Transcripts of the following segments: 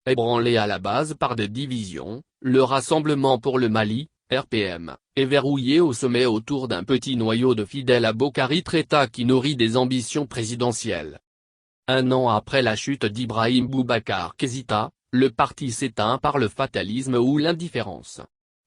Ébranlé à la base par des divisions, le Rassemblement pour le Mali, RPM, est verrouillé au sommet autour d'un petit noyau de fidèles à Bokari Keïta qui nourrit des ambitions présidentielles. Un an après la chute d'Ibrahim Boubacar Keïta, le parti s'éteint par le fatalisme ou l'indifférence.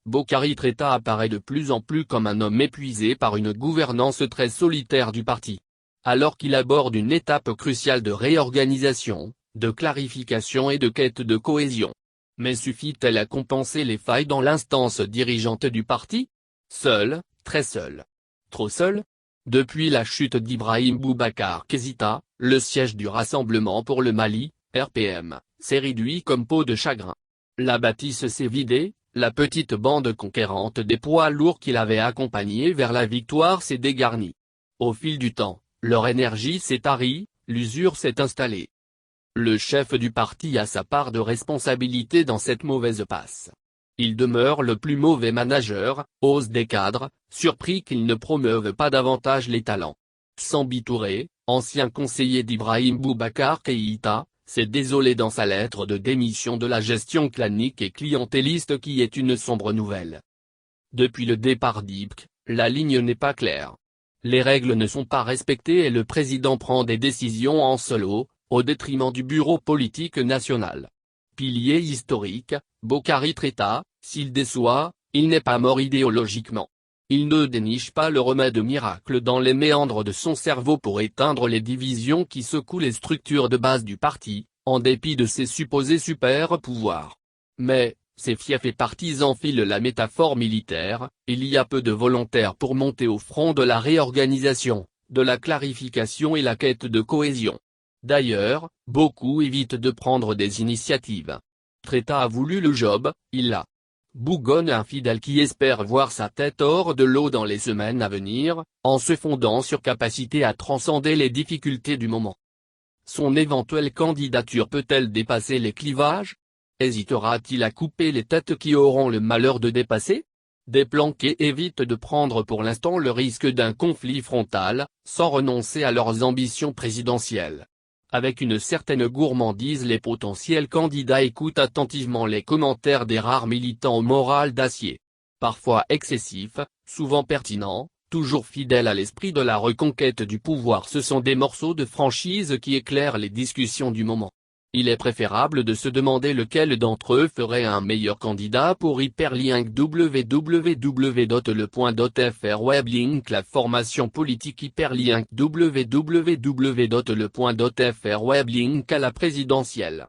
Bokari Keïta apparaît de plus en plus comme un homme épuisé par une gouvernance très solitaire du parti. Alors qu'il aborde une étape cruciale de réorganisation, de clarification et de quête de cohésion. Mais suffit-elle à compenser les failles dans l'instance dirigeante du parti? Seul, très seul. Trop seul? Depuis la chute d'Ibrahim Boubacar Keïta, le siège du Rassemblement pour le Mali, RPM, s'est réduit comme peau de chagrin. La bâtisse s'est vidée, la petite bande conquérante des poids lourds qui l'avait accompagné vers la victoire s'est dégarnie. Au fil du temps, leur énergie s'est tarie, l'usure s'est installée. Le chef du parti a sa part de responsabilité dans cette mauvaise passe. Il demeure le plus mauvais manager, ose des cadres, surpris qu'il ne promeuve pas davantage les talents. Sambi Touré, ancien conseiller d'Ibrahim Boubacar Keïta, s'est désolé dans sa lettre de démission de la gestion clanique et clientéliste qui est une sombre nouvelle. Depuis le départ d'Ibk, la ligne n'est pas claire. Les règles ne sont pas respectées et le président prend des décisions en solo, au détriment du bureau politique national. Pilier historique, Bokari Keïta, s'il déçoit, il n'est pas mort idéologiquement. Il ne déniche pas le remède miracle dans les méandres de son cerveau pour éteindre les divisions qui secouent les structures de base du parti, en dépit de ses supposés super-pouvoirs. Mais, ses fiefs et partisans filent la métaphore militaire, il y a peu de volontaires pour monter au front de la réorganisation, de la clarification et la quête de cohésion. D'ailleurs, beaucoup évitent de prendre des initiatives. Keïta a voulu le job, il l'a. Bougonne infidèle qui espère voir sa tête hors de l'eau dans les semaines à venir, en se fondant sur capacité à transcender les difficultés du moment. Son éventuelle candidature peut-elle dépasser les clivages? Hésitera-t-il à couper les têtes qui auront le malheur de dépasser? Desplanqués évitent de prendre pour l'instant le risque d'un conflit frontal, sans renoncer à leurs ambitions présidentielles. Avec une certaine gourmandise, les potentiels candidats écoutent attentivement les commentaires des rares militants au moral d'acier. Parfois excessifs, souvent pertinents, toujours fidèles à l'esprit de la reconquête du pouvoir, ce sont des morceaux de franchise qui éclairent les discussions du moment. Il est préférable de se demander lequel d'entre eux ferait un meilleur candidat pour Hyperlink www.le.fr Weblink. La formation politique Hyperlink www.le.fr Weblink à la présidentielle.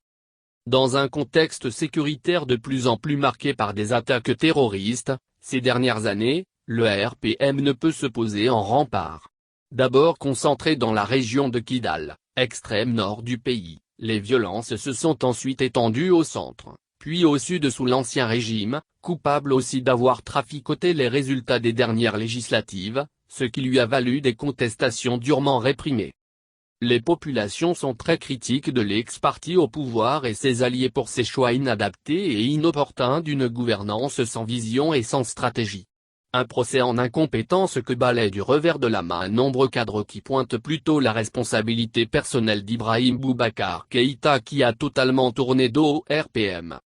Dans un contexte sécuritaire de plus en plus marqué par des attaques terroristes, ces dernières années, le RPM ne peut se poser en rempart. D'abord concentré dans la région de Kidal, extrême nord du pays. Les violences se sont ensuite étendues au centre, puis au sud sous l'Ancien Régime, coupable aussi d'avoir traficoté les résultats des dernières législatives, ce qui lui a valu des contestations durement réprimées. Les populations sont très critiques de l'ex-parti au pouvoir et ses alliés pour ses choix inadaptés et inopportuns d'une gouvernance sans vision et sans stratégie. Un procès en incompétence que balaie du revers de la main nombreux cadres qui pointent plutôt la responsabilité personnelle d'Ibrahim Boubacar Keïta qui a totalement tourné dos au RPM.